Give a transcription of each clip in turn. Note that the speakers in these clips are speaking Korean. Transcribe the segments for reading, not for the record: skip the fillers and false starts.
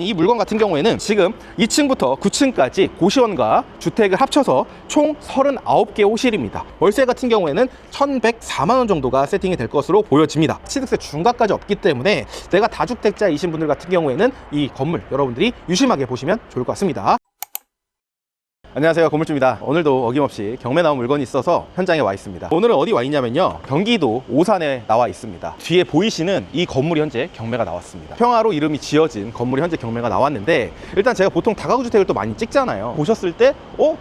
이 물건 같은 경우에는 지금 2층부터 9층까지 고시원과 주택을 합쳐서 총 39개 호실입니다. 월세 같은 경우에는 1,104만 원 정도가 세팅이 될 것으로 보여집니다. 취득세 중과까지 없기 때문에 내가 다주택자이신 분들 같은 경우에는 이 건물 여러분들이 유심하게 보시면 좋을 것 같습니다. 안녕하세요, 건물주입니다. 오늘도 어김없이 경매 나온 물건이 있어서 현장에 와 있습니다. 오늘은 어디 와 있냐면요, 경기도 오산에 나와 있습니다. 뒤에 보이시는 이 건물이 현재 경매가 나왔습니다. 평화로 이름이 지어진 건물이 현재 경매가 나왔는데, 일단 제가 보통 다가구 주택을 또 많이 찍잖아요. 보셨을 때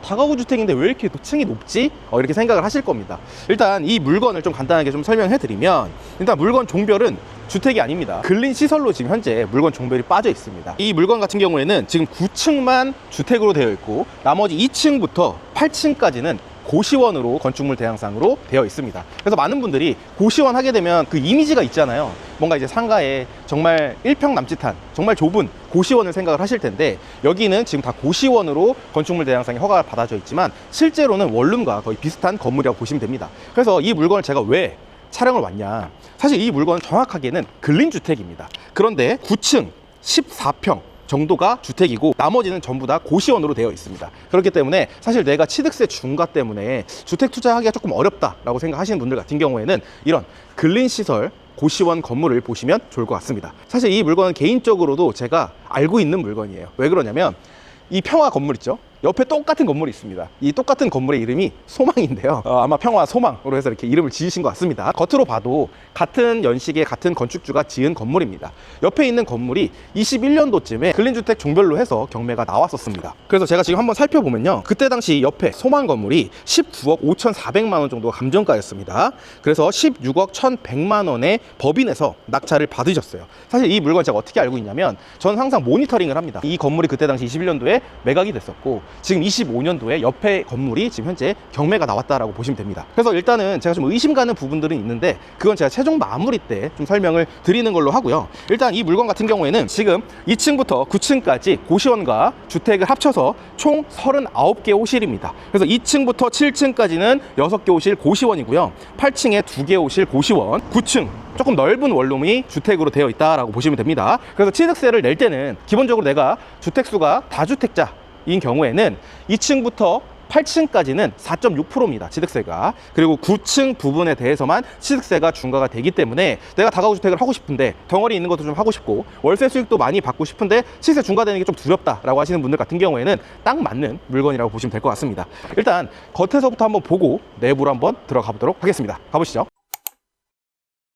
다가구 주택인데 왜 이렇게 층이 높지? 이렇게 생각을 하실 겁니다. 일단 이 물건을 좀 간단하게 좀 설명해 드리면, 일단 물건 종별은 주택이 아닙니다. 근린 시설로 지금 현재 물건 종별이 빠져 있습니다. 이 물건 같은 경우에는 지금 9층만 주택으로 되어 있고, 나머지 2층부터 8층까지는 고시원으로 건축물 대항상으로 되어 있습니다. 그래서 많은 분들이 고시원 하게 되면 그 이미지가 있잖아요. 뭔가 이제 상가에 정말 1평 남짓한 정말 좁은 고시원을 생각을 하실 텐데, 여기는 지금 다 고시원으로 건축물 대항상에 허가가 받아져 있지만 실제로는 원룸과 거의 비슷한 건물이라고 보시면 됩니다. 그래서 이 물건을 제가 왜 촬영을 왔냐, 사실 이 물건은 정확하게는 근린주택입니다. 그런데 9층 14평 정도가 주택이고 나머지는 전부 다 고시원으로 되어 있습니다. 그렇기 때문에 사실 내가 취득세 중과 때문에 주택 투자하기가 조금 어렵다라고 생각하시는 분들 같은 경우에는 이런 근린시설 고시원 건물을 보시면 좋을 것 같습니다. 사실 이 물건은 개인적으로도 제가 알고 있는 물건이에요. 왜 그러냐면 이 평화 건물 있죠? 옆에 똑같은 건물이 있습니다. 이 똑같은 건물의 이름이 소망인데요, 아마 평화 소망으로 해서 이렇게 이름을 지으신 것 같습니다. 겉으로 봐도 같은 연식의 같은 건축주가 지은 건물입니다. 옆에 있는 건물이 21년도쯤에 근린주택 종별로 해서 경매가 나왔었습니다. 그래서 제가 지금 한번 살펴보면요, 그때 당시 옆에 소망 건물이 19억 5,400만 원 정도가 감정가였습니다. 그래서 16억 1,100만 원에 법인에서 낙찰을 받으셨어요. 사실 이 물건 제가 어떻게 알고 있냐면, 저는 항상 모니터링을 합니다. 이 건물이 그때 당시 21년도에 매각이 됐었고, 지금 25년도에 옆에 건물이 지금 현재 경매가 나왔다라고 보시면 됩니다. 그래서 일단은 제가 좀 의심 가는 부분들은 있는데, 그건 제가 최종 마무리 때 좀 설명을 드리는 걸로 하고요. 일단 이 물건 같은 경우에는 지금 2층부터 9층까지 고시원과 주택을 합쳐서 총 39개 호실입니다. 그래서 2층부터 7층까지는 6개 호실 고시원이고요, 8층에 2개 호실 고시원, 9층 조금 넓은 원룸이 주택으로 되어 있다라고 보시면 됩니다. 그래서 취득세를 낼 때는 기본적으로 내가 주택수가 다주택자인 경우에는 2층부터 8층까지는 4.6%입니다. 취득세가. 그리고 9층 부분에 대해서만 취득세가 중과가 되기 때문에 내가 다가구 주택을 하고 싶은데 덩어리 있는 것도 좀 하고 싶고 월세 수익도 많이 받고 싶은데 취득세 중과되는 게 좀 두렵다라고 하시는 분들 같은 경우에는 딱 맞는 물건이라고 보시면 될 것 같습니다. 일단 겉에서부터 한번 보고 내부로 한번 들어가 보도록 하겠습니다. 가보시죠.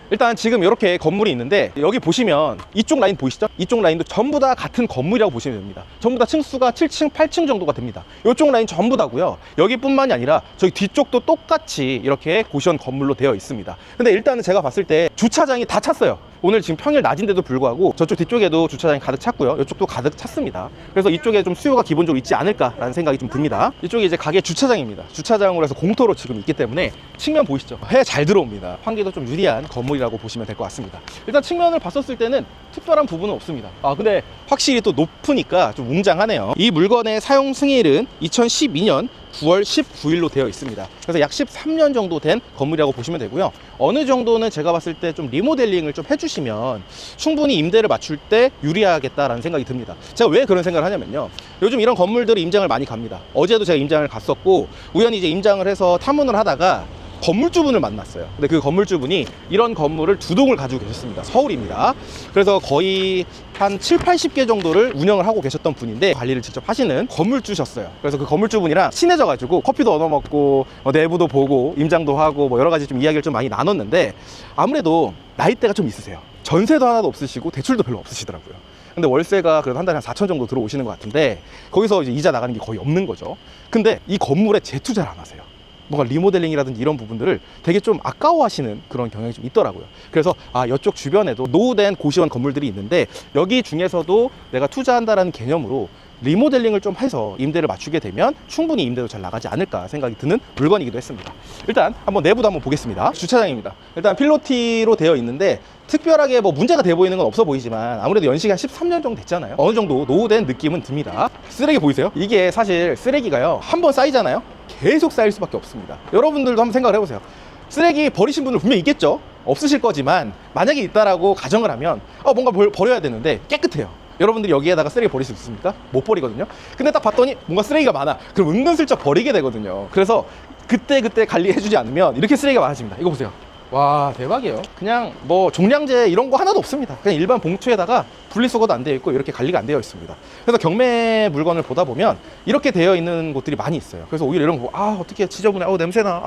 일단 지금 이렇게 건물이 있는데, 여기 보시면 이쪽 라인 보이시죠? 이쪽 라인도 전부 다 같은 건물이라고 보시면 됩니다. 전부 다 층수가 7층, 8층 정도가 됩니다. 이쪽 라인 전부 다고요. 여기뿐만이 아니라 저기 뒤쪽도 똑같이 이렇게 고시원 건물로 되어 있습니다. 근데 일단은 제가 봤을 때 주차장이 다 찼어요. 오늘 지금 평일 낮인데도 불구하고 저쪽 뒤쪽에도 주차장이 가득 찼고요, 이쪽도 가득 찼습니다. 그래서 이쪽에 좀 수요가 기본적으로 있지 않을까라는 생각이 좀 듭니다. 이쪽이 이제 가게 주차장입니다. 주차장으로 해서 공터로 지금 있기 때문에 측면 보이시죠? 해 잘 들어옵니다. 환기도 좀 유리한 건물이라고 보시면 될 것 같습니다. 일단 측면을 봤었을 때는 특별한 부분은 없습니다. 근데 확실히 또 높으니까 좀 웅장하네요. 이 물건의 사용 승일은 2012년 9월 19일로 되어 있습니다. 그래서 약 13년 정도 된 건물이라고 보시면 되고요. 어느 정도는 제가 봤을 때 좀 리모델링을 좀 해주시면 충분히 임대를 맞출 때 유리하겠다라는 생각이 듭니다. 제가 왜 그런 생각을 하냐면요, 요즘 이런 건물들이 임장을 많이 갑니다. 어제도 제가 임장을 갔었고, 우연히 이제 임장을 해서 탐문을 하다가 건물주분을 만났어요. 근데 그 건물주분이 이런 건물을 2동을 가지고 계셨습니다. 서울입니다. 그래서 거의 한 7, 80개 정도를 운영을 하고 계셨던 분인데, 관리를 직접 하시는 건물주셨어요. 그래서 그 건물주분이랑 친해져가지고 커피도 얻어먹고 내부도 보고 임장도 하고 여러 가지 좀 이야기를 좀 많이 나눴는데, 아무래도 나이대가 좀 있으세요. 전세도 하나도 없으시고 대출도 별로 없으시더라고요. 근데 월세가 그래도 한 달에 한 4천 정도 들어오시는 것 같은데, 거기서 이제 이자 나가는 게 거의 없는 거죠. 근데 이 건물에 재투자를 안 하세요. 뭔가 리모델링이라든지 이런 부분들을 되게 좀 아까워하시는 그런 경향이 좀 있더라고요. 그래서 이쪽 주변에도 노후된 고시원 건물들이 있는데, 여기 중에서도 내가 투자한다라는 개념으로 리모델링을 좀 해서 임대를 맞추게 되면 충분히 임대도 잘 나가지 않을까 생각이 드는 물건이기도 했습니다. 일단 한번 내부도 한번 보겠습니다. 주차장입니다. 일단 필로티로 되어 있는데 특별하게 문제가 돼 보이는 건 없어 보이지만, 아무래도 연식이 한 13년 정도 됐잖아요. 어느 정도 노후된 느낌은 듭니다. 쓰레기 보이세요? 이게 사실 쓰레기가요, 한번 쌓이잖아요, 계속 쌓일 수밖에 없습니다. 여러분들도 한번 생각을 해보세요. 쓰레기 버리신 분들 분명히 있겠죠? 없으실 거지만 만약에 있다라고 가정을 하면 뭔가 버려야 되는데 깨끗해요. 여러분들이 여기에다가 쓰레기 버릴 수 있습니까? 못 버리거든요. 근데 딱 봤더니 뭔가 쓰레기가 많아. 그럼 은근슬쩍 버리게 되거든요. 그래서 그때 관리해주지 않으면 이렇게 쓰레기가 많아집니다. 이거 보세요. 와, 대박이에요. 그냥 뭐 종량제 이런 거 하나도 없습니다. 그냥 일반 봉투에다가 분리수거도 안 되어 있고 이렇게 관리가 안 되어 있습니다. 그래서 경매 물건을 보다 보면 이렇게 되어 있는 곳들이 많이 있어요. 그래서 오히려 이런 거 보고 어떻게 지저분해, 냄새나,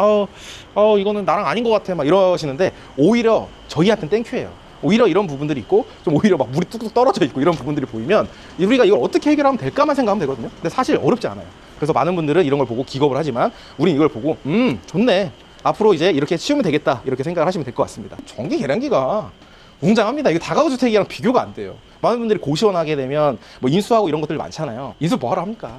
이거는 나랑 아닌 것 같아 막 이러시는데, 오히려 저희한테는 땡큐예요. 오히려 이런 부분들이 있고, 좀 오히려 막 물이 뚝뚝 떨어져 있고 이런 부분들이 보이면 우리가 이걸 어떻게 해결하면 될까만 생각하면 되거든요. 근데 사실 어렵지 않아요. 그래서 많은 분들은 이런 걸 보고 기겁을 하지만, 우린 이걸 보고 좋네, 앞으로 이제 이렇게 치우면 되겠다, 이렇게 생각을 하시면 될 것 같습니다. 전기 계량기가 웅장합니다. 이거 다가구주택이랑 비교가 안 돼요. 많은 분들이 고시원하게 되면 뭐 인수하고 이런 것들 많잖아요. 인수 뭐하러 합니까?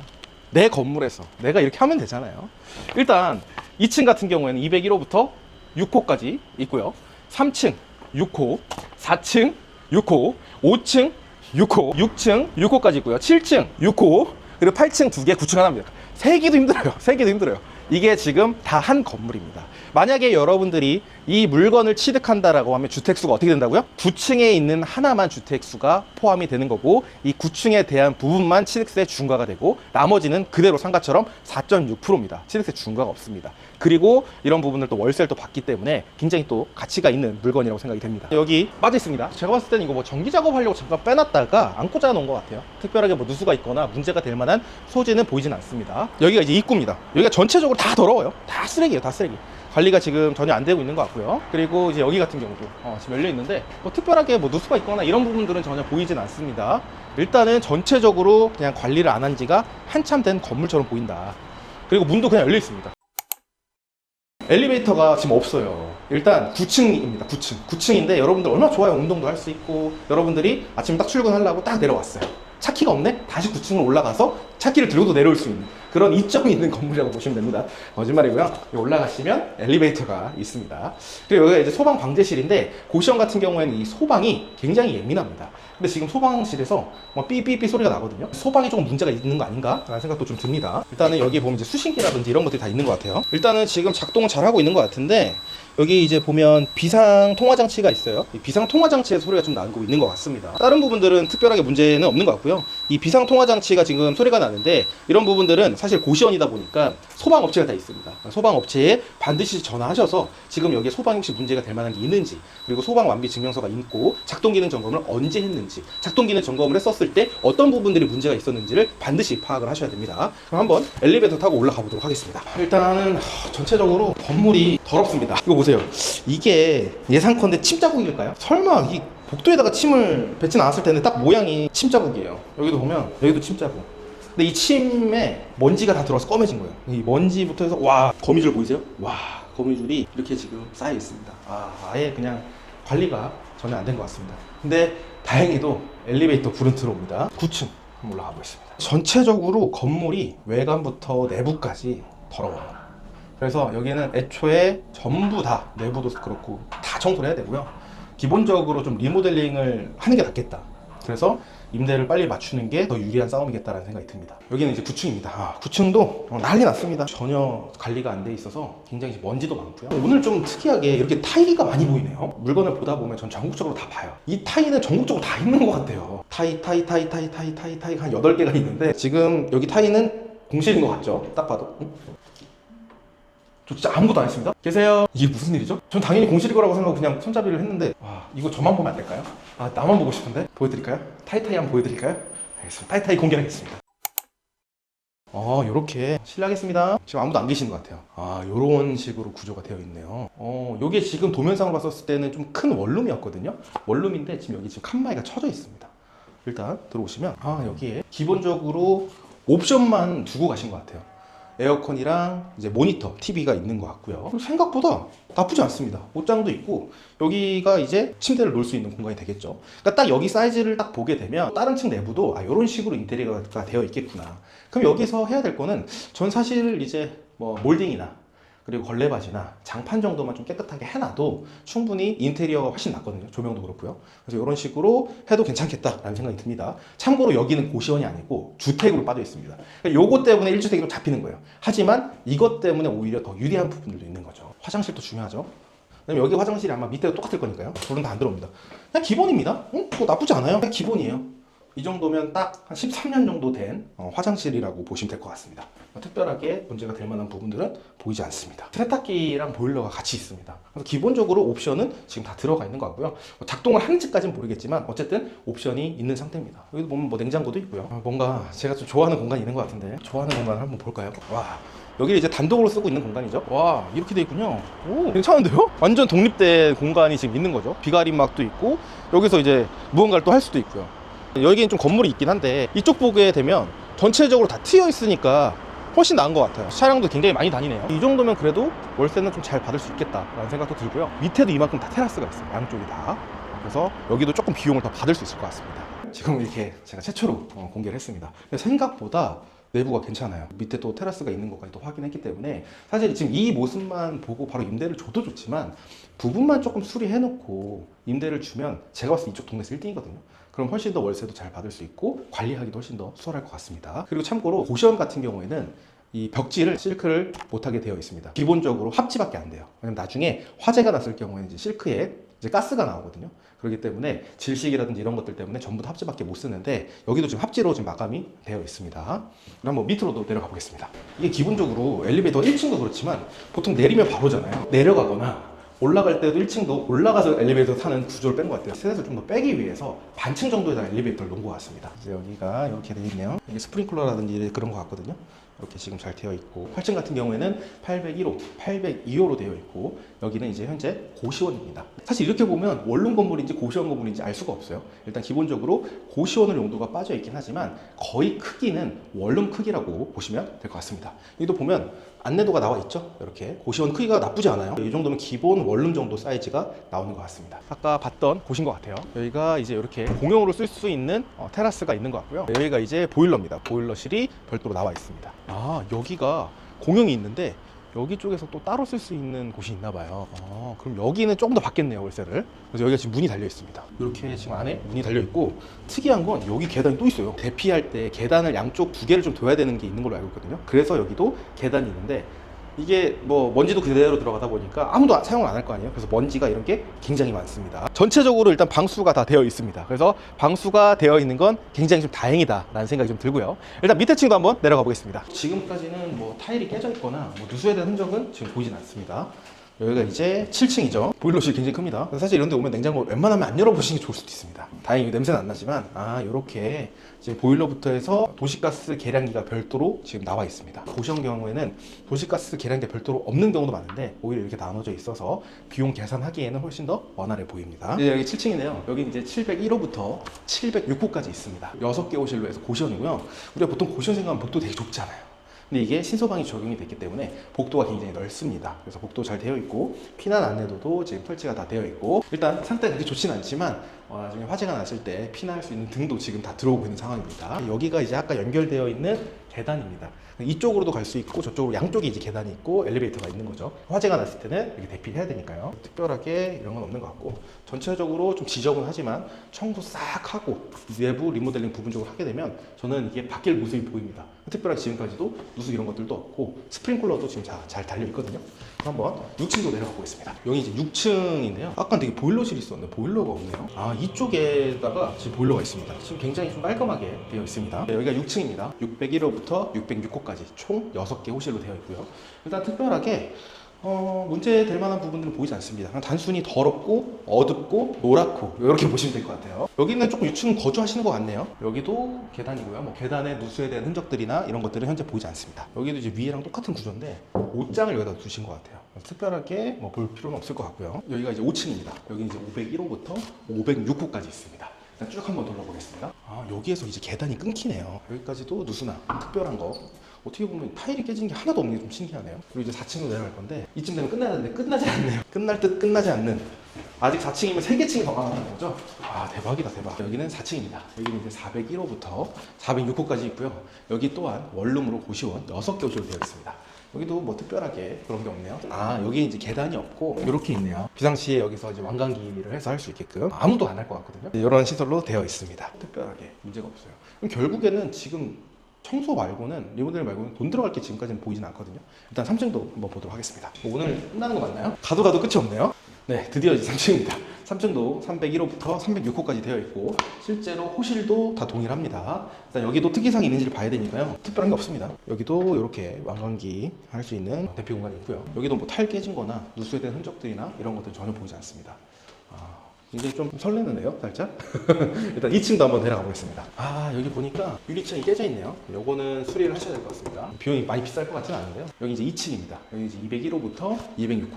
내 건물에서 내가 이렇게 하면 되잖아요. 일단 2층 같은 경우에는 201호부터 6호까지 있고요. 3층 6호, 4층 6호, 5층 6호, 6층 6호까지 있고요. 7층 6호, 그리고 8층 2개, 9층 하나입니다. 세기도 힘들어요. 세기도 힘들어요. 이게 지금 다 한 건물입니다. 만약에 여러분들이 이 물건을 취득한다라고 하면 주택수가 어떻게 된다고요? 9층에 있는 하나만 주택수가 포함이 되는 거고, 이 9층에 대한 부분만 취득세 중과가 되고, 나머지는 그대로 상가처럼 4.6%입니다. 취득세 중과가 없습니다. 그리고 이런 부분을 또 월세를 또 받기 때문에 굉장히 또 가치가 있는 물건이라고 생각이 됩니다. 여기 빠져 있습니다. 제가 봤을 때는 이거 뭐 전기 작업하려고 잠깐 빼놨다가 안 꽂아 놓은 것 같아요. 특별하게 뭐 누수가 있거나 문제가 될 만한 소지는 보이진 않습니다. 여기가 이제 입구입니다. 여기가 전체적으로 다 더러워요. 다 쓰레기예요. 다 쓰레기. 관리가 지금 전혀 안 되고 있는 것 같고요. 그리고 이제 여기 같은 경우도 지금 열려 있는데, 뭐 특별하게 뭐 누수가 있거나 이런 부분들은 전혀 보이진 않습니다. 일단은 전체적으로 그냥 관리를 안 한 지가 한참 된 건물처럼 보인다. 그리고 문도 그냥 열려 있습니다. 엘리베이터가 지금 없어요. 일단 9층입니다. 9층인데 여러분들 얼마나 좋아요. 운동도 할 수 있고, 여러분들이 아침 딱 출근하려고 딱 내려왔어요. 차키가 없네? 다시 9층으로 올라가서 차키를 들고도 내려올 수 있는 그런 이점이 있는 건물이라고 보시면 됩니다. 거짓말이고요. 올라가시면 엘리베이터가 있습니다. 그리고 여기가 이제 소방 방제실인데, 고시원 같은 경우에는 이 소방이 굉장히 예민합니다. 근데 지금 소방실에서 뭐 삐삐삐 소리가 나거든요. 소방이 조금 문제가 있는 거 아닌가 라는 생각도 좀 듭니다. 일단은 여기 보면 이제 수신기라든지 이런 것들이 다 있는 것 같아요. 일단은 지금 작동을 잘 하고 있는 것 같은데, 여기 이제 보면 비상 통화 장치가 있어요. 이 비상 통화 장치의 소리가 좀 나고 있는 것 같습니다. 다른 부분들은 특별하게 문제는 없는 것 같고요. 이 비상 통화 장치가 지금 소리가 나는데, 이런 부분들은 사실 고시원이다 보니까 소방업체가 다 있습니다. 소방업체에 반드시 전화하셔서 지금 여기에 소방이 혹시 문제가 될 만한 게 있는지, 그리고 소방 완비 증명서가 있고 작동 기능 점검을 언제 했는지, 작동 기능 점검을 했었을 때 어떤 부분들이 문제가 있었는지를 반드시 파악을 하셔야 됩니다. 그럼 한번 엘리베이터 타고 올라가 보도록 하겠습니다. 일단은 전체적으로 건물이 더럽습니다. 이거 보세요. 이게 예상컨대 침 자국일까요? 설마 이 복도에다가 침을 뱉진 않았을 텐데 딱 모양이 침 자국이에요. 여기도 보면 여기도 침 자국. 근데 이 침에 먼지가 다 들어와서 검해진 거예요. 이 먼지부터 해서, 와, 거미줄 보이세요? 와, 거미줄이 이렇게 지금 쌓여 있습니다. 아예 그냥 관리가 전혀 안 된 것 같습니다. 근데 다행히도 엘리베이터 불은 들어옵니다. 9층 한번 올라가 보겠습니다. 전체적으로 건물이 외관부터 내부까지 더러워요. 그래서 여기는 애초에 전부 다, 내부도 그렇고 다 청소를 해야 되고요. 기본적으로 좀 리모델링을 하는 게 낫겠다. 그래서 임대를 빨리 맞추는 게 더 유리한 싸움이겠다라는 생각이 듭니다. 여기는 이제 9층입니다. 9층도 난리 났습니다. 전혀 관리가 안 돼 있어서 굉장히 먼지도 많고요. 오늘 좀 특이하게 이렇게 타이가 많이 보이네요. 물건을 보다 보면 전 전국적으로 다 봐요. 이 타이는 전국적으로 다 있는 것 같아요. 타이 한 8개가 있는데, 지금 여기 타이는 공실인 것 같죠? 딱 봐도. 저 진짜 아무것도 안 했습니다. 계세요? 이게 무슨 일이죠? 전 당연히 공실일 거라고 생각하고 그냥 손잡이를 했는데, 와, 이거 저만 보면 안 될까요? 나만 보고 싶은데? 보여드릴까요? 타이타이 한번 보여드릴까요? 알겠습니다. 타이타이 공개하겠습니다. 요렇게 실례하겠습니다. 지금 아무도 안 계시는 것 같아요. 요런 식으로 구조가 되어 있네요. 요게 지금 도면상으로 봤었을 때는 좀 큰 원룸이었거든요. 원룸인데 지금 여기 지금 칸막이가 쳐져 있습니다. 일단 들어오시면, 여기에 기본적으로 옵션만 두고 가신 것 같아요. 에어컨이랑 이제 모니터, TV가 있는 것 같고요. 생각보다 나쁘지 않습니다. 옷장도 있고, 여기가 이제 침대를 놓을 수 있는 공간이 되겠죠. 그러니까 딱 여기 사이즈를 딱 보게 되면 다른 층 내부도 이런 식으로 인테리어가 되어 있겠구나. 그럼 여기서 해야 될 거는, 전 사실 이제 뭐 몰딩이나 그리고 걸레바지나 장판 정도만 좀 깨끗하게 해놔도 충분히 인테리어가 훨씬 낫거든요. 조명도 그렇고요. 그래서 이런 식으로 해도 괜찮겠다라는 생각이 듭니다. 참고로 여기는 고시원이 아니고 주택으로 빠져 있습니다. 그러니까 요것 때문에 1주택으로 잡히는 거예요. 하지만 이것 때문에 오히려 더 유리한 부분들도 있는 거죠. 화장실도 중요하죠. 왜냐면 여기 화장실이 아마 밑에도 똑같을 거니까요. 불은 다 안 들어옵니다. 그냥 기본입니다. 뭐 나쁘지 않아요. 그냥 기본이에요. 이 정도면 딱 한 13년 정도 된 화장실이라고 보시면 될 것 같습니다. 특별하게 문제가 될 만한 부분들은 보이지 않습니다. 세탁기랑 보일러가 같이 있습니다. 그래서 기본적으로 옵션은 지금 다 들어가 있는 것 같고요. 작동을 하는지까지는 모르겠지만 어쨌든 옵션이 있는 상태입니다. 여기도 보면 뭐 냉장고도 있고요. 뭔가 제가 좀 좋아하는 공간이 있는 것 같은데, 좋아하는 공간을 한번 볼까요? 와, 여기를 이제 단독으로 쓰고 있는 공간이죠. 와, 이렇게 돼 있군요. 오, 괜찮은데요? 완전 독립된 공간이 지금 있는 거죠. 비가림막도 있고, 여기서 이제 무언가를 또 할 수도 있고요. 여기엔 좀 건물이 있긴 한데, 이쪽 보게 되면 전체적으로 다 트여 있으니까 훨씬 나은 것 같아요. 차량도 굉장히 많이 다니네요. 이 정도면 그래도 월세는 좀 잘 받을 수 있겠다라는 생각도 들고요. 밑에도 이만큼 다 테라스가 있어요. 양쪽이 다. 그래서 여기도 조금 비용을 더 받을 수 있을 것 같습니다. 지금 이렇게 제가 최초로 공개를 했습니다. 생각보다 내부가 괜찮아요. 밑에 또 테라스가 있는 것까지 또 확인했기 때문에 사실 지금 이 모습만 보고 바로 임대를 줘도 좋지만 부분만 조금 수리해놓고 임대를 주면 제가 봤을 때 이쪽 동네에서 1등이거든요. 그럼 훨씬 더 월세도 잘 받을 수 있고 관리하기도 훨씬 더 수월할 것 같습니다. 그리고 참고로 고시원 같은 경우에는 이 벽지를 실크를 못하게 되어 있습니다. 기본적으로 합지밖에 안 돼요. 왜냐면 나중에 화재가 났을 경우에는 이제 실크에 이제 가스가 나오거든요. 그렇기 때문에 질식이라든지 이런 것들 때문에 전부 다 합지밖에 못 쓰는데 여기도 지금 합지로 지금 마감이 되어 있습니다. 그럼 뭐 밑으로도 내려가 보겠습니다. 이게 기본적으로 엘리베이터 1층도 그렇지만 보통 내리면 바로잖아요. 내려가거나 올라갈 때도 1층도 올라가서 엘리베이터 타는 구조를 뺀 것 같아요. 셋에서 좀 더 빼기 위해서 반층 정도에다 엘리베이터를 놓은 것 같습니다. 이제 여기가 이렇게 되어 있네요. 이게 스프링클러라든지 그런 것 같거든요. 이렇게 지금 잘 되어 있고 8층 같은 경우에는 801호, 802호로 되어 있고 여기는 이제 현재 고시원입니다. 사실 이렇게 보면 원룸 건물인지 고시원 건물인지 알 수가 없어요. 일단 기본적으로 고시원으로 용도가 빠져 있긴 하지만 거의 크기는 원룸 크기라고 보시면 될 것 같습니다. 여기도 보면 안내도가 나와 있죠. 이렇게 고시원 크기가 나쁘지 않아요. 이 정도면 기본 원룸 정도 사이즈가 나오는 것 같습니다. 아까 봤던 곳인 것 같아요. 여기가 이제 이렇게 공용으로 쓸 수 있는 테라스가 있는 것 같고요. 여기가 이제 보일러입니다. 보일러실이 별도로 나와 있습니다. 아, 여기가 공용이 있는데 여기 쪽에서 또 따로 쓸 수 있는 곳이 있나 봐요. 그럼 여기는 조금 더 받겠네요, 월세를. 그래서 여기가 지금 문이 달려 있습니다. 이렇게 지금 안에 문이 달려 있고 특이한 건 여기 계단이 또 있어요. 대피할 때 계단을 양쪽 두 개를 좀 둬야 되는 게 있는 걸로 알고 있거든요. 그래서 여기도 계단이 있는데 이게 뭐 먼지도 그대로 들어가다 보니까 아무도 사용을 안 할 거 아니에요. 그래서 먼지가 이런 게 굉장히 많습니다. 전체적으로 일단 방수가 다 되어 있습니다. 그래서 방수가 되어 있는 건 굉장히 좀 다행이다 라는 생각이 좀 들고요. 일단 밑에 층도 한번 내려가 보겠습니다. 지금까지는 뭐 타일이 깨져 있거나 뭐 누수에 대한 흔적은 지금 보이진 않습니다. 여기가 이제 7층이죠. 보일러실 굉장히 큽니다. 사실 이런 데 오면 냉장고 웬만하면 안 열어보시는 게 좋을 수도 있습니다. 다행히 냄새는 안 나지만 요렇게 이제 보일러부터 해서 도시가스 계량기가 별도로 지금 나와 있습니다. 고시원 경우에는 도시가스 계량기가 별도로 없는 경우도 많은데 오히려 이렇게 나눠져 있어서 비용 계산하기에는 훨씬 더 원활해 보입니다. 이제 여기 7층이네요. 여기 이제 701호부터 706호까지 있습니다. 6개 호실로 해서 고시원이고요. 우리가 보통 고시원 생각하면 복도 되게 좁잖아요. 근데 이게 신소방이 적용이 됐기 때문에 복도가 굉장히 넓습니다. 그래서 복도 잘 되어 있고 피난 안내도도 지금 설치가 다 되어 있고 일단 상태가 그렇게 좋지는 않지만 나중에 화재가 났을 때 피난할 수 있는 등도 지금 다 들어오고 있는 상황입니다. 여기가 이제 아까 연결되어 있는 계단입니다. 이쪽으로도 갈 수 있고 저쪽으로 양쪽에 이제 계단이 있고 엘리베이터가 있는 거죠. 화재가 났을 때는 이렇게 대피를 해야 되니까요. 특별하게 이런 건 없는 것 같고 전체적으로 좀 지저분하지만 청소 싹 하고 내부 리모델링 부분적으로 하게 되면 저는 이게 바뀔 모습이 보입니다. 특별하게 지금까지도 누수 이런 것들도 없고 스프링클러도 지금 잘 달려 있거든요. 한번 6층도 내려가 보겠습니다. 여기 이제 6층인데요. 아까 되게 보일러실이 있었는데 보일러가 없네요. 이쪽에다가 지금 보일러가 있습니다. 지금 굉장히 좀 깔끔하게 되어 있습니다. 여기가 6층입니다. 601호부터 606호까지 총 6개 호실로 되어 있고요. 일단 특별하게 문제 될 만한 부분들은 보이지 않습니다. 그냥 단순히 더럽고 어둡고 노랗고 이렇게 보시면 될 것 같아요. 여기는 조금 6층 거주하시는 것 같네요. 여기도 계단이고요. 뭐 계단에 누수에 대한 흔적들이나 이런 것들은 현재 보이지 않습니다. 여기도 이제 위에랑 똑같은 구조인데 옷장을 여기다 두신 것 같아요. 특별하게 뭐 볼 필요는 없을 것 같고요. 여기가 이제 5층입니다. 여기 이제 501호부터 506호까지 있습니다. 일단 쭉 한번 돌아보겠습니다. 여기에서 이제 계단이 끊기네요. 여기까지도 누수나 특별한 거 어떻게 보면 타일이 깨진 게 하나도 없는 게 좀 신기하네요. 그리고 이제 4층으로 내려갈 건데 이쯤 되면 끝나야 되는데 끝나지 않네요. 끝날 듯 끝나지 않는 아직 4층이면 3개 층이 더 나가는 거죠? 대박이다 대박. 여기는 4층입니다. 여기는 이제 401호부터 406호까지 있고요. 여기 또한 원룸으로 고시원 6개 호실로 되어 있습니다. 여기도 뭐 특별하게 그런 게 없네요. 여기 이제 계단이 없고 이렇게 있네요. 비상시에 여기서 이제 완강기를 해서 할 수 있게끔 아무도 안 할 것 같거든요. 이런 시설로 되어 있습니다. 특별하게 문제가 없어요. 그럼 결국에는 지금 청소 말고는 리모델 말고는 돈 들어갈 게 지금까지는 보이진 않거든요. 일단 3층도 한번 보도록 하겠습니다. 오늘 끝나는 거 맞나요? 가도 끝이 없네요. 네, 드디어 이제 3층입니다. 3층도 301호부터 306호까지 되어 있고 실제로 호실도 다 동일합니다. 일단 여기도 특이사항이 있는지를 봐야 되니까요. 특별한 게 없습니다. 여기도 이렇게 왕관기 할 수 있는 대피 공간이 있고요. 여기도 뭐 탈 깨진 거나 누수된 흔적들이나 이런 것들 전혀 보이지 않습니다. 굉장히 좀 설레는데요, 살짝? 일단 2층도 한번 내려가 보겠습니다. 여기 보니까 유리창이 깨져 있네요. 요거는 수리를 하셔야 될 것 같습니다. 비용이 많이 비쌀 것 같지는 않은데요. 여기 이제 2층입니다. 여기 이제 201호부터 206호.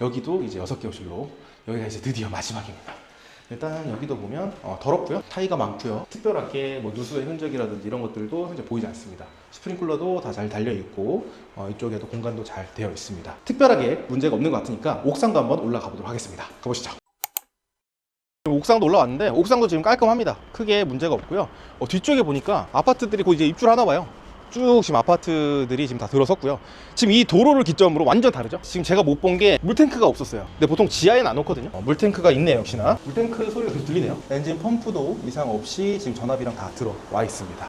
여기도 이제 6개 호실로. 여기가 이제 드디어 마지막입니다. 일단 여기도 보면 더럽고요. 타이가 많고요. 특별하게 뭐 누수의 흔적이라든지 이런 것들도 현재 보이지 않습니다. 스프링클러도 다 잘 달려 있고 이쪽에도 공간도 잘 되어 있습니다. 특별하게 문제가 없는 것 같으니까 옥상도 한번 올라가 보도록 하겠습니다. 가보시죠. 옥상도 올라왔는데 옥상도 지금 깔끔합니다. 크게 문제가 없고요. 뒤쪽에 보니까 아파트들이 곧 이제 입주하나 봐요. 쭉 지금 아파트들이 지금 다 들어섰고요. 지금 이 도로를 기점으로 완전 다르죠. 지금 제가 못 본 게 물탱크가 없었어요. 근데 보통 지하에는 안 놓거든요. 물탱크가 있네요. 역시나 물탱크 소리가 계속 들리네요. 엔진 펌프도 이상 없이 지금 전압이랑 다 들어와 있습니다.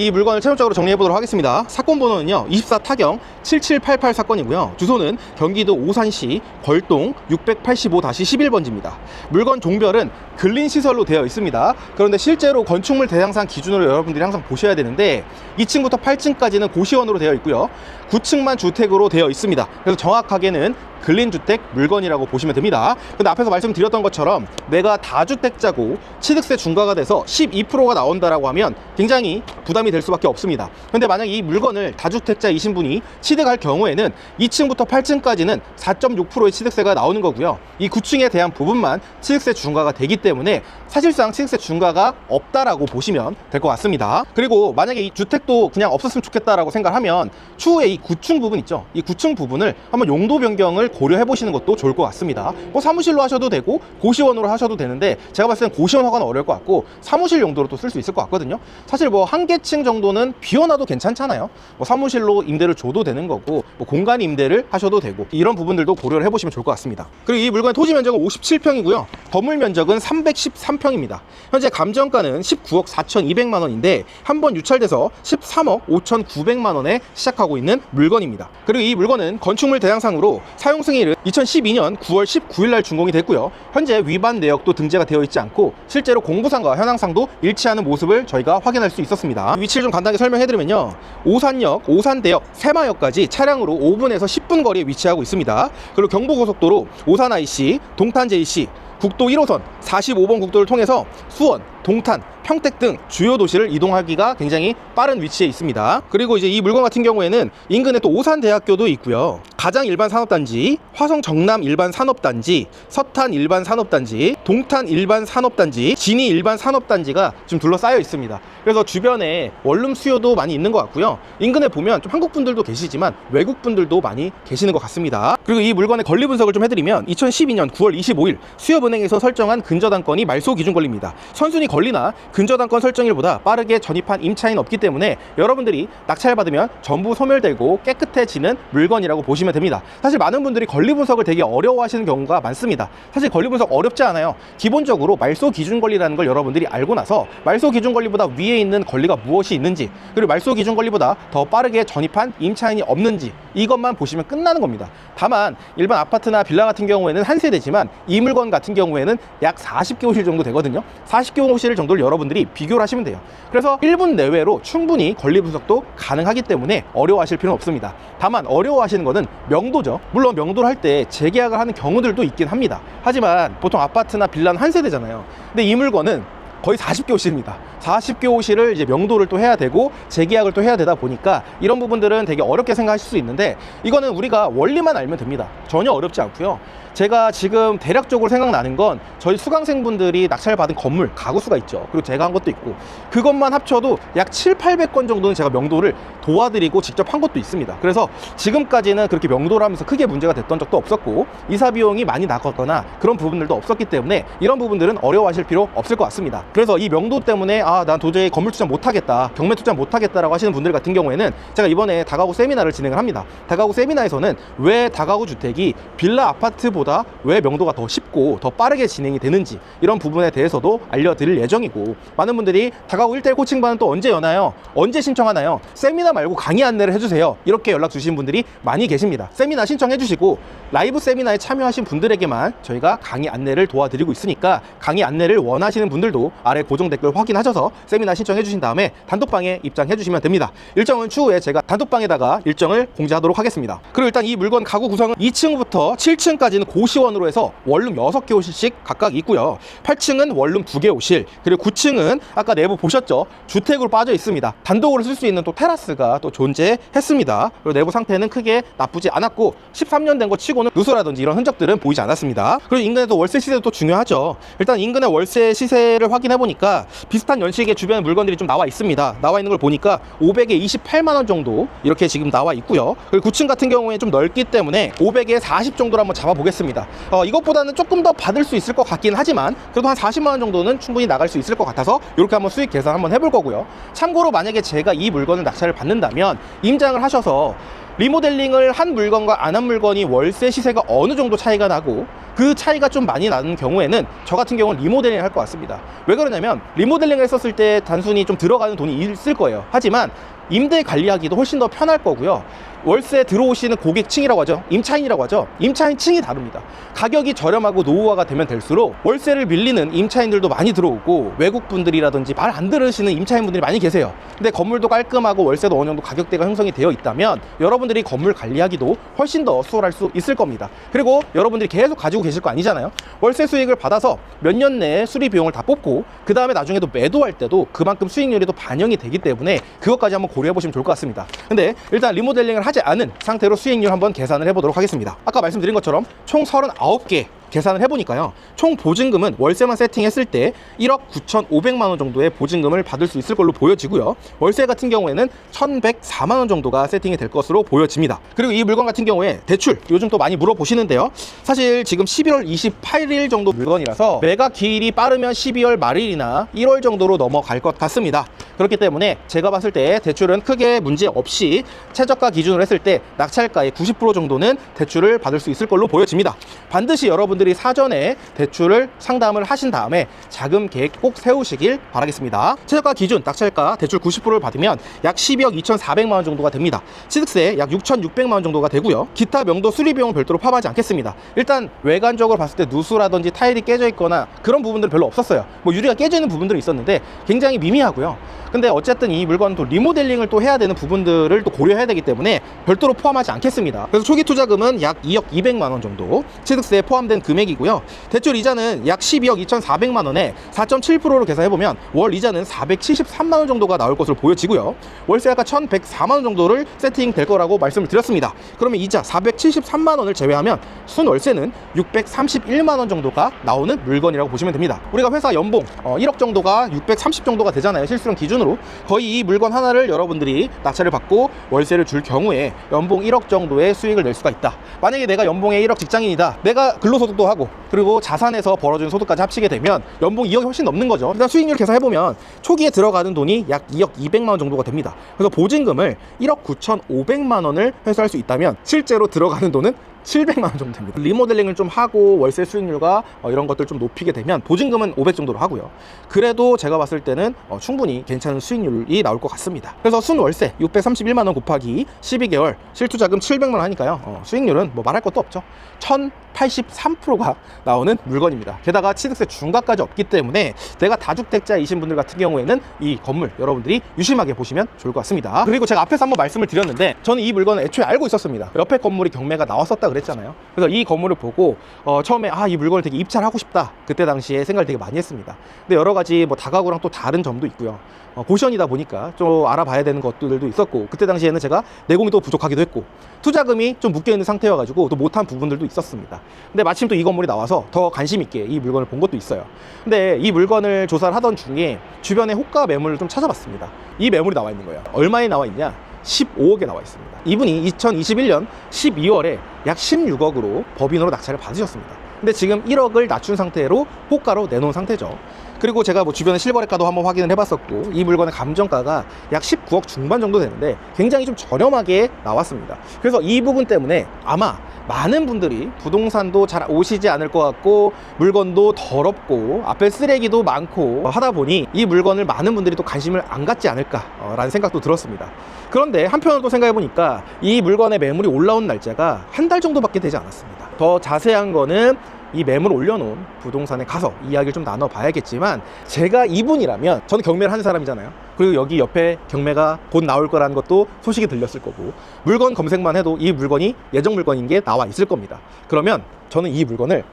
이 물건을 최종적으로 정리해 보도록 하겠습니다. 사건 번호는요 24 타경 7788 사건이고요. 주소는 경기도 오산시 걸동 685-11번지입니다. 물건 종별은 근린시설로 되어 있습니다. 그런데 실제로 건축물 대상상 기준으로 여러분들이 항상 보셔야 되는데 2층부터 8층까지는 고시원으로 되어 있고요. 9층만 주택으로 되어 있습니다. 그래서 정확하게는 근린주택 물건이라고 보시면 됩니다. 근데 앞에서 말씀드렸던 것처럼 내가 다주택자고 취득세 중과가 돼서 12%가 나온다라고 하면 굉장히 부담이 될 수밖에 없습니다. 근데 만약 이 물건을 다주택자이신 분이 취득할 경우에는 2층부터 8층까지는 4.6%의 취득세가 나오는 거고요. 이 9층에 대한 부분만 취득세 중과가 되기 때문에 사실상 취득세 중과가 없다라고 보시면 될 것 같습니다. 그리고 만약에 이 주택도 그냥 없었으면 좋겠다라고 생각하면 추후에 이 9층 부분 있죠. 이 9층 부분을 한번 용도 변경을 고려해 보시는 것도 좋을 것 같습니다. 뭐 사무실로 하셔도 되고 고시원으로 하셔도 되는데 제가 봤을 땐 고시원 허가는 어려울 것 같고 사무실 용도로 또 쓸 수 있을 것 같거든요. 사실 뭐 한 개층 정도는 비워놔도 괜찮잖아요. 뭐 사무실로 임대를 줘도 되는 거고 뭐 공간 임대를 하셔도 되고 이런 부분들도 고려를 해보시면 좋을 것 같습니다. 그리고 이 물건의 토지 면적은 57평이고요. 건물 면적은 313평입니다. 현재 감정가는 19억 4,200만 원인데 한 번 유찰돼서 13억 5,900만 원에 시작하고 있는 물건입니다. 그리고 이 물건은 건축물 대상상으로 사용 승인은 2012년 9월 19일 날 준공이 됐고요. 현재 위반 내역도 등재가 되어 있지 않고 실제로 공부상과 현황상도 일치하는 모습을 저희가 확인할 수 있었습니다. 위치를 좀 간단하게 설명해드리면요. 오산역, 오산대역, 새마역까지 차량으로 5분에서 10분 거리에 위치하고 있습니다. 그리고 경부고속도로 오산 IC, 동탄 JC, 국도 1호선 45번 국도를 통해서 수원, 동탄, 평택 등 주요 도시를 이동하기가 굉장히 빠른 위치에 있습니다. 그리고 이제 이 물건 같은 경우에는 인근에 또 오산대학교도 있고요. 가장 일반 산업단지, 화성 정남 일반 산업단지, 서탄 일반 산업단지, 동탄 일반 산업단지, 진이 일반 산업단지가 좀 둘러싸여 있습니다. 그래서 주변에 원룸 수요도 많이 있는 것 같고요. 인근에 보면 좀 한국 분들도 계시지만 외국 분들도 많이 계시는 것 같습니다. 그리고 이 물건의 권리 분석을 좀 해드리면 2012년 9월 25일 수협은행에서 설정한 근저당권이 말소 기준 권리입니다. 선순위 권리나 근저당권 설정일보다 빠르게 전입한 임차인은 없기 때문에 여러분들이 낙찰받으면 전부 소멸되고 깨끗해지는 물건이라고 보시면 됩니다. 사실 많은 분들이 권리 분석을 되게 어려워하시는 경우가 많습니다. 사실 권리 분석 어렵지 않아요. 기본적으로 말소 기준 권리라는 걸 여러분들이 알고 나서 말소 기준 권리보다 위에 있는 권리가 무엇이 있는지, 그리고 말소 기준 권리보다 더 빠르게 전입한 임차인이 없는지 이것만 보시면 끝나는 겁니다. 다만 일반 아파트나 빌라 같은 경우에는 한 세대지만 이 물건 같은 경우에는 약 40개 호실 정도 되거든요. 40개 호실 정도를 여러분들이 비교를 하시면 돼요. 그래서 1분 내외로 충분히 권리 분석도 가능하기 때문에 어려워하실 필요는 없습니다. 다만 어려워하시는 거는 명도죠. 물론 명도를 할 때 재계약을 하는 경우들도 있긴 합니다. 하지만 보통 아파트나 빌라는 한 세대잖아요. 근데 이 물건은 거의 40개 호실입니다. 40개 호실을 이제 명도를 또 해야 되고 재계약을 또 해야 되다 보니까 이런 부분들은 되게 어렵게 생각하실 수 있는데 이거는 우리가 원리만 알면 됩니다. 전혀 어렵지 않고요. 제가 지금 대략적으로 생각나는 건 저희 수강생분들이 낙찰받은 건물 가구 수가 있죠. 그리고 제가 한 것도 있고 그것만 합쳐도 약 700~800건 정도는 제가 명도를 도와드리고 직접 한 것도 있습니다. 그래서 지금까지는 그렇게 명도를 하면서 크게 문제가 됐던 적도 없었고 이사 비용이 많이 나갔거나 그런 부분들도 없었기 때문에 이런 부분들은 어려워하실 필요 없을 것 같습니다. 그래서 이 명도 때문에 난 도저히 건물 투자 못하겠다, 경매 투자 못하겠다라고 하시는 분들 같은 경우에는 제가 이번에 다가구 세미나를 진행을 합니다. 다가구 세미나에서는 왜 다가구 주택이 빌라 아파트보다 왜 명도가 더 쉽고 더 빠르게 진행이 되는지 이런 부분에 대해서도 알려드릴 예정이고, 많은 분들이 다가구 1:1 코칭반은 또 언제 여나요? 언제 신청하나요? 세미나 말고 강의 안내를 해주세요, 이렇게 연락 주신 분들이 많이 계십니다. 세미나 신청해 주시고 라이브 세미나에 참여하신 분들에게만 저희가 강의 안내를 도와드리고 있으니까 강의 안내를 원하시는 분들도 아래 고정 댓글 확인하셔서 세미나 신청해 주신 다음에 단톡방에 입장해 주시면 됩니다. 일정은 추후에 제가 단톡방에다가 일정을 공지하도록 하겠습니다. 그리고 일단 이 물건 가구 구성은 2층부터 7층까지는 고시원으로 해서 원룸 6개 호실씩 각각 있고요. 8층은 원룸 2개 호실, 그리고 9층은 아까 내부 보셨죠? 주택으로 빠져 있습니다. 단독으로 쓸 수 있는 또 테라스가 또 존재했습니다. 그리고 내부 상태는 크게 나쁘지 않았고 13년 된 거 치고는 누수라든지 이런 흔적들은 보이지 않았습니다. 그리고 인근에도 월세 시세도 또 중요하죠. 일단 인근의 월세 시세를 확인해 보니까 비슷한 연식의 주변 물건들이 좀 나와 있습니다. 나와 있는 걸 보니까 500에 28만 원 정도 이렇게 지금 나와 있고요. 그리고 9층 같은 경우에 좀 넓기 때문에 500에 40 정도로 한번 잡아 보겠습니다. 이것보다는 조금 더 받을 수 있을 것 같긴 하지만 그래도 한 40만 원 정도는 충분히 나갈 수 있을 것 같아서 이렇게 한번 수익 계산 한번 해볼 거고요. 참고로 만약에 제가 이 물건을 낙찰을 받는다면 임장을 하셔서 리모델링을 한 물건과 안 한 물건이 월세 시세가 어느 정도 차이가 나고 그 차이가 좀 많이 나는 경우에는 저 같은 경우는 리모델링을 할 것 같습니다. 왜 그러냐면 리모델링을 했었을 때 단순히 좀 들어가는 돈이 있을 거예요. 하지만 임대 관리하기도 훨씬 더 편할 거고요. 월세 들어오시는 고객층이라고 하죠. 임차인이라고 하죠. 임차인층이 다릅니다. 가격이 저렴하고 노후화가 되면 될수록 월세를 밀리는 임차인들도 많이 들어오고 외국분들이라든지 말 안 들으시는 임차인분들이 많이 계세요. 근데 건물도 깔끔하고 월세도 어느 정도 가격대가 형성이 되어 있다면 여러분들이 건물 관리하기도 훨씬 더 수월할 수 있을 겁니다. 그리고 여러분들이 계속 가지고 계실 거 아니잖아요. 월세 수익을 받아서 몇 년 내에 수리 비용을 다 뽑고 그 다음에 나중에도 매도할 때도 그만큼 수익률이 또 반영이 되기 때문에 그것까지 한번 고려해 보시면 좋을 것 같습니다. 근데 일단 리모델링을 하지 않은 상태로 수익률 한번 계산을 해보도록 하겠습니다. 아까 말씀드린 것처럼 총 39개 계산을 해보니까요, 총 보증금은 월세만 세팅했을 때 1억 9,500만 원 정도의 보증금을 받을 수 있을 걸로 보여지고요. 월세 같은 경우에는 1,104만 원 정도가 세팅이 될 것으로 보여집니다. 그리고 이 물건 같은 경우에 대출 요즘 또 많이 물어보시는데요, 사실 지금 11월 28일 정도 물건이라서 매각 기일이 빠르면 12월 말일이나 1월 정도로 넘어갈 것 같습니다. 그렇기 때문에 제가 봤을 때 대출은 크게 문제 없이 최저가 기준으로 했을 때 낙찰가의 90% 정도는 대출을 받을 수 있을 걸로 보여집니다. 반드시 여러분들이 사전에 대출을 상담을 하신 다음에 자금 계획 꼭 세우시길 바라겠습니다. 최저가 기준 낙찰가 대출 90%를 받으면 약 12억 2,400만 원 정도가 됩니다. 취득세 약 6,600만 원 정도가 되고요. 기타 명도 수리 비용은 별도로 포함하지 않겠습니다. 일단 외관적으로 봤을 때 누수라든지 타일이 깨져 있거나 그런 부분들은 별로 없었어요. 뭐 유리가 깨져 있는 부분들이 있었는데 굉장히 미미하고요. 근데 어쨌든 이 물건은 또 리모델링을 또 해야 되는 부분들을 또 고려해야 되기 때문에 별도로 포함하지 않겠습니다. 그래서 초기 투자금은 약 2억 200만 원 정도 취득세에 포함된 금액이고요. 대출 이자는 약 12억 2,400만 원에 4.7%로 계산해보면 월 이자는 473만 원 정도가 나올 것으로 보여지고요. 월세 아까 1,104만 원 정도를 세팅될 거라고 말씀을 드렸습니다. 그러면 이자 473만 원을 제외하면 순월세는 631만 원 정도가 나오는 물건이라고 보시면 됩니다. 우리가 회사 연봉 1억 정도가 630 정도가 되잖아요. 실수령 기준으로. 거의 이 물건 하나를 여러분들이 낙찰을 받고 월세를 줄 경우에 연봉 1억 정도의 수익을 낼 수가 있다. 만약에 내가 연봉에 1억 직장인이다, 내가 근로소득도 하고 그리고 자산에서 벌어주는 소득까지 합치게 되면 연봉 2억이 훨씬 넘는 거죠. 일단 수익률 계산해보면 초기에 들어가는 돈이 약 2억 200만 원 정도가 됩니다. 그래서 보증금을 1억 9,500만 원을 회수할 수 있다면 실제로 들어가는 돈은 700만 원 정도 됩니다. 리모델링을 좀 하고 월세 수익률과 이런 것들 좀 높이게 되면 보증금은 500 정도로 하고요. 그래도 제가 봤을 때는 충분히 괜찮은 수익률이 나올 것 같습니다. 그래서 순월세 631만 원 곱하기 12개월 실투자금 700만 원 하니까요. 수익률은 뭐 말할 것도 없죠. 1,083%가 나오는 물건입니다. 게다가 취득세 중과까지 없기 때문에 내가 다주택자이신 분들 같은 경우에는 이 건물 여러분들이 유심하게 보시면 좋을 것 같습니다. 그리고 제가 앞에서 한번 말씀을 드렸는데 저는 이 물건을 애초에 알고 있었습니다. 옆에 건물이 경매가 나왔었다 그랬잖아요. 그래서 이 건물을 보고 처음에 이 물건을 되게 입찰하고 싶다, 그때 당시에 생각을 되게 많이 했습니다. 근데 여러 가지 뭐 다가구랑 또 다른 점도 있고요. 고시원이다 보니까 좀 알아봐야 되는 것들도 있었고, 그때 당시에는 제가 내공이 또 부족하기도 했고 투자금이 좀 묶여있는 상태여가지고 또 못한 부분들도 있었습니다. 근데 마침 또 이 건물이 나와서 더 관심 있게 이 물건을 본 것도 있어요. 근데 이 물건을 조사를 하던 중에 주변에 호가 매물을 좀 찾아봤습니다. 이 매물이 나와 있는 거예요. 얼마에 나와 있냐? 15억에 나와 있습니다. 이분이 2021년 12월에 약 16억으로 법인으로 낙찰을 받으셨습니다. 근데 지금 1억을 낮춘 상태로 호가로 내놓은 상태죠. 그리고 제가 뭐 주변에 실거래가도 한번 확인을 해봤었고, 이 물건의 감정가가 약 19억 중반 정도 되는데 굉장히 좀 저렴하게 나왔습니다. 그래서 이 부분 때문에 아마 많은 분들이 부동산도 잘 오시지 않을 것 같고, 물건도 더럽고 앞에 쓰레기도 많고 하다 보니 이 물건을 많은 분들이 또 관심을 안 갖지 않을까 라는 생각도 들었습니다. 그런데 한편으로 또 생각해 보니까 이 물건의 매물이 올라온 날짜가 한 달 정도밖에 되지 않았습니다. 더 자세한 거는 이 매물 올려놓은 부동산에 가서 이야기를 좀 나눠봐야겠지만, 제가 이분이라면, 저는 경매를 하는 사람이잖아요. 그리고 여기 옆에 경매가 곧 나올 거라는 것도 소식이 들렸을 거고, 물건 검색만 해도 이 물건이 예정 물건인 게 나와 있을 겁니다. 그러면 저는 이 물건을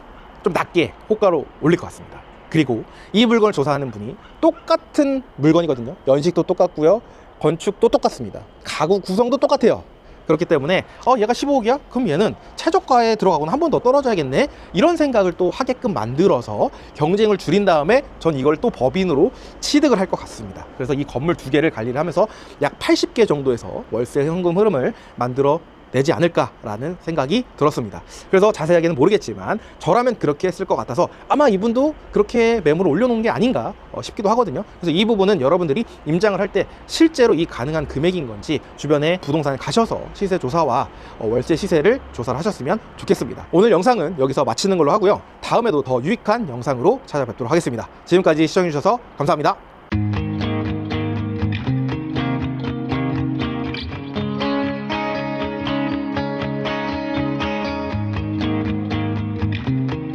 좀 낮게 호가로 올릴 것 같습니다. 그리고 이 물건을 조사하는 분이 똑같은 물건이거든요. 연식도 똑같고요, 건축도 똑같습니다, 가구 구성도 똑같아요. 그렇기 때문에 얘가 15억이야? 그럼 얘는 최저가에 들어가고는 한 번 더 떨어져야겠네, 이런 생각을 또 하게끔 만들어서 경쟁을 줄인 다음에 전 이걸 또 법인으로 취득을 할 것 같습니다. 그래서 이 건물 2개를 관리를 하면서 약 80개 정도에서 월세 현금 흐름을 만들어 내지 않을까라는 생각이 들었습니다. 그래서 자세하게는 모르겠지만 저라면 그렇게 했을 것 같아서 아마 이분도 그렇게 매물을 올려놓은 게 아닌가 싶기도 하거든요. 그래서 이 부분은 여러분들이 임장을 할 때 실제로 이 가능한 금액인 건지 주변에 부동산에 가셔서 시세 조사와 월세 시세를 조사를 하셨으면 좋겠습니다. 오늘 영상은 여기서 마치는 걸로 하고요. 다음에도 더 유익한 영상으로 찾아뵙도록 하겠습니다. 지금까지 시청해주셔서 감사합니다.